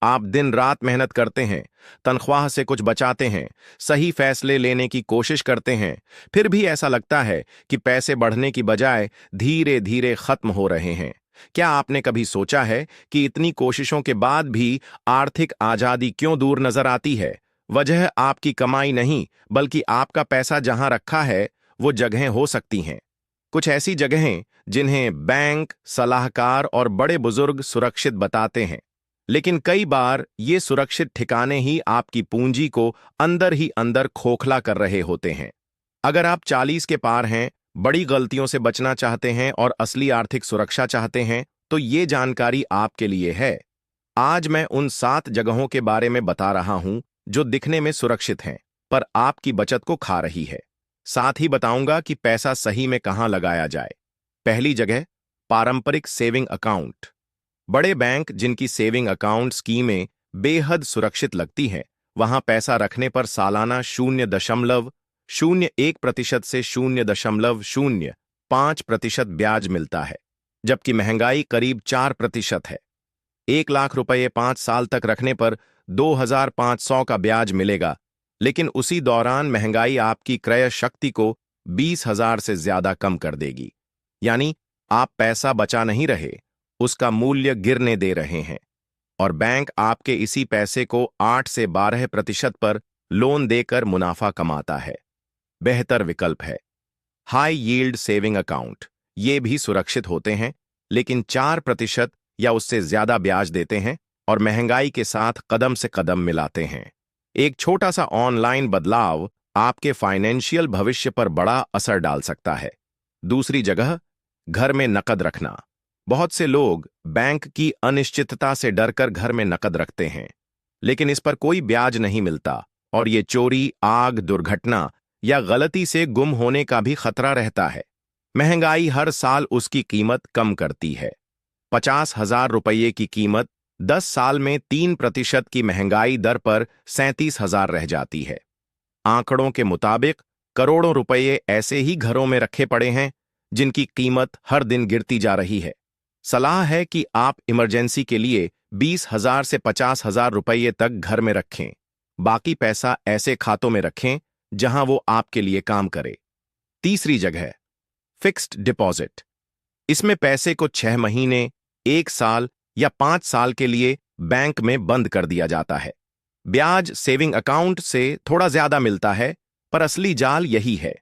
आप दिन रात मेहनत करते हैं, तनख्वाह से कुछ बचाते हैं, सही फैसले लेने की कोशिश करते हैं, फिर भी ऐसा लगता है कि पैसे बढ़ने की बजाय धीरे धीरे खत्म हो रहे हैं। क्या आपने कभी सोचा है कि इतनी कोशिशों के बाद भी आर्थिक आजादी क्यों दूर नजर आती है? वजह आपकी कमाई नहीं, बल्कि आपका पैसा जहां रखा है वो जगहें हो सकती हैं। कुछ ऐसी जगहें जिन्हें बैंक, सलाहकार और बड़े बुजुर्ग सुरक्षित बताते हैं, लेकिन कई बार ये सुरक्षित ठिकाने ही आपकी पूंजी को अंदर ही अंदर खोखला कर रहे होते हैं। अगर आप 40 के पार हैं, बड़ी गलतियों से बचना चाहते हैं और असली आर्थिक सुरक्षा चाहते हैं, तो ये जानकारी आपके लिए है। आज मैं उन 7 जगहों के बारे में बता रहा हूं जो दिखने में सुरक्षित हैं, पर आपकी बचत को खा रही है। साथ ही बताऊंगा कि पैसा सही में कहां लगाया जाए। पहली जगह, पारंपरिक सेविंग अकाउंट। बड़े बैंक जिनकी सेविंग अकाउंट स्कीमें बेहद सुरक्षित लगती हैं, वहां पैसा रखने पर सालाना 0.01% से 0.05% ब्याज मिलता है, जबकि महंगाई करीब 4% है। 1 लाख रुपए 5 साल तक रखने पर 2,500 का ब्याज मिलेगा, लेकिन उसी दौरान महंगाई आपकी क्रय शक्ति को 20,000 से ज्यादा कम कर देगी। यानी आप पैसा बचा नहीं रहे, उसका मूल्य गिरने दे रहे हैं, और बैंक आपके इसी पैसे को 8 से 12% पर लोन देकर मुनाफा कमाता है। बेहतर विकल्प है हाई यील्ड सेविंग अकाउंट। ये भी सुरक्षित होते हैं, लेकिन 4% या उससे ज्यादा ब्याज देते हैं और महंगाई के साथ कदम से कदम मिलाते हैं। एक छोटा सा ऑनलाइन बदलाव आपके फाइनेंशियल भविष्य पर बड़ा असर डाल सकता है। दूसरी जगह, घर में नकद रखना। बहुत से लोग बैंक की अनिश्चितता से डरकर घर में नकद रखते हैं, लेकिन इस पर कोई ब्याज नहीं मिलता और ये चोरी, आग, दुर्घटना या गलती से गुम होने का भी खतरा रहता है। महंगाई हर साल उसकी कीमत कम करती है। 50,000 रुपये की कीमत 10 साल में 3% की महंगाई दर पर 37,000 रह जाती है। आंकड़ों के मुताबिक करोड़ों रुपये ऐसे ही घरों में रखे पड़े हैं जिनकी कीमत हर दिन गिरती जा रही है। सलाह है कि आप इमरजेंसी के लिए 20,000 से 50,000 रुपये तक घर में रखें। बाकी पैसा ऐसे खातों में रखें जहां वो आपके लिए काम करे। तीसरी जगह, फिक्स्ड डिपॉजिट। इसमें पैसे को 6 महीने, 1 साल या 5 साल के लिए बैंक में बंद कर दिया जाता है। ब्याज सेविंग अकाउंट से थोड़ा ज्यादा मिलता है, पर असली जाल यही है।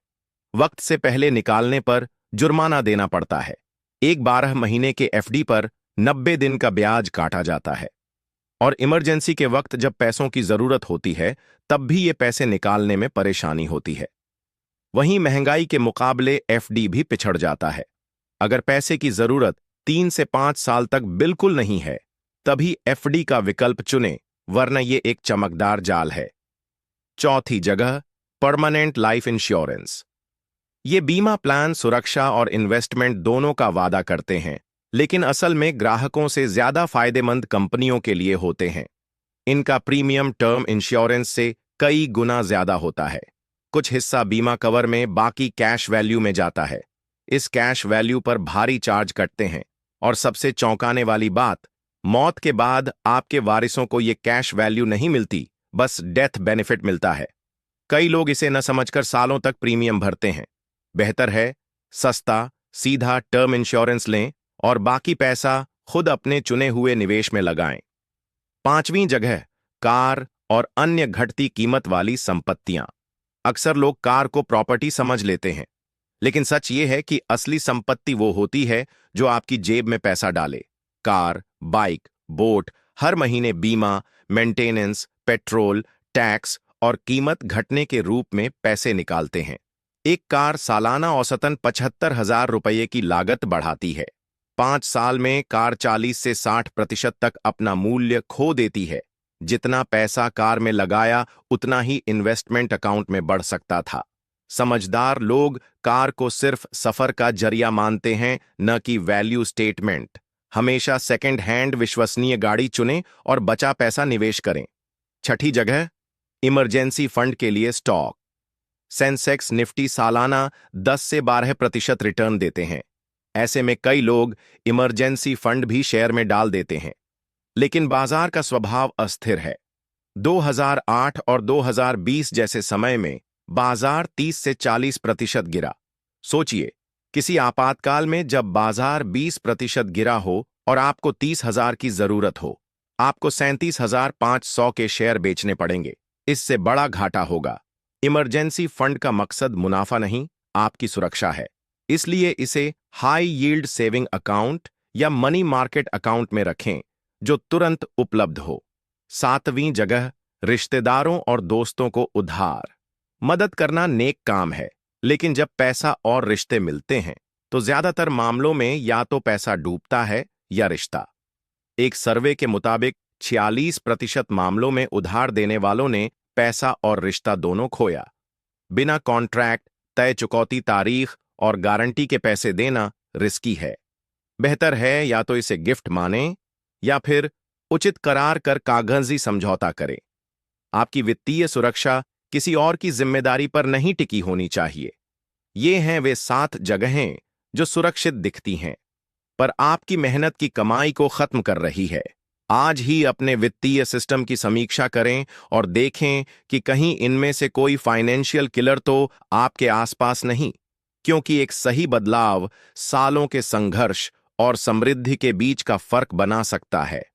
वक्त से पहले निकालने पर जुर्माना देना पड़ता है। एक 12 महीने के एफडी पर 90 दिन का ब्याज काटा जाता है, और इमरजेंसी के वक्त जब पैसों की जरूरत होती है, तब भी ये पैसे निकालने में परेशानी होती है। वहीं महंगाई के मुकाबले एफडी भी पिछड़ जाता है। अगर पैसे की जरूरत 3 से 5 साल तक बिल्कुल नहीं है, तभी एफडी का विकल्प चुनें, वरना ये एक चमकदार जाल है। चौथी जगह, परमानेंट लाइफ इंश्योरेंस। ये बीमा प्लान सुरक्षा और इन्वेस्टमेंट दोनों का वादा करते हैं, लेकिन असल में ग्राहकों से ज्यादा फायदेमंद कंपनियों के लिए होते हैं। इनका प्रीमियम टर्म इंश्योरेंस से कई गुना ज्यादा होता है। कुछ हिस्सा बीमा कवर में, बाकी कैश वैल्यू में जाता है। इस कैश वैल्यू पर भारी चार्ज कटते हैं, और सबसे चौंकाने वाली बात, मौत के बाद आपके वारिसों को ये कैश वैल्यू नहीं मिलती, बस डेथ बेनिफिट मिलता है। कई लोग इसे न समझकर सालों तक प्रीमियम भरते हैं। बेहतर है सस्ता, सीधा टर्म इंश्योरेंस लें और बाकी पैसा खुद अपने चुने हुए निवेश में लगाएं। पांचवीं जगह, कार और अन्य घटती कीमत वाली संपत्तियां। अक्सर लोग कार को प्रॉपर्टी समझ लेते हैं, लेकिन सच ये है कि असली संपत्ति वो होती है जो आपकी जेब में पैसा डाले। कार, बाइक, बोट हर महीने बीमा, मेंटेनेंस, पेट्रोल, टैक्स और कीमत घटने के रूप में पैसे निकालते हैं। एक कार सालाना औसतन 75,000 रुपये की लागत बढ़ाती है। 5 साल में कार 40 से 60% तक अपना मूल्य खो देती है। जितना पैसा कार में लगाया, उतना ही इन्वेस्टमेंट अकाउंट में बढ़ सकता था। समझदार लोग कार को सिर्फ सफर का जरिया मानते हैं, न कि वैल्यू स्टेटमेंट। हमेशा सेकंड हैंड विश्वसनीय गाड़ी चुनें और बचा पैसा निवेश करें। छठी जगह, इमरजेंसी फंड के लिए स्टॉक। सेंसेक्स, निफ्टी सालाना 10 से 12% रिटर्न देते हैं। ऐसे में कई लोग इमरजेंसी फंड भी शेयर में डाल देते हैं। लेकिन बाजार का स्वभाव अस्थिर है। 2008 और 2020 जैसे समय में बाजार 30 से 40% गिरा। सोचिए, किसी आपातकाल में जब बाजार 20% गिरा हो और आपको 30,000 की जरूरत हो, आपको 37,500 के शेयर बेचने पड़ेंगे। इससे बड़ा घाटा होगा। इमरजेंसी फंड का मकसद मुनाफा नहीं, आपकी सुरक्षा है। इसलिए इसे हाई यील्ड सेविंग अकाउंट या मनी मार्केट अकाउंट में रखें, जो तुरंत उपलब्ध हो। सातवीं जगह, रिश्तेदारों और दोस्तों को उधार मदद करना नेक काम है, लेकिन जब पैसा और रिश्ते मिलते हैं तो ज्यादातर मामलों में या तो पैसा डूबता है या रिश्ता। एक सर्वे के मुताबिक 46% मामलों में उधार देने वालों ने पैसा और रिश्ता दोनों खोया। बिना कॉन्ट्रैक्ट, तय चुकौती तारीख और गारंटी के पैसे देना रिस्की है। बेहतर है या तो इसे गिफ्ट मानें या फिर उचित करार कर कागजी समझौता करें। आपकी वित्तीय सुरक्षा किसी और की जिम्मेदारी पर नहीं टिकी होनी चाहिए। ये हैं वे 7 जगहें जो सुरक्षित दिखती हैं, पर आपकी मेहनत की कमाई को खत्म कर रही है। आज ही अपने वित्तीय सिस्टम की समीक्षा करें और देखें कि कहीं इनमें से कोई फाइनेंशियल किलर तो आपके आसपास नहीं, क्योंकि एक सही बदलाव सालों के संघर्ष और समृद्धि के बीच का फर्क बना सकता है।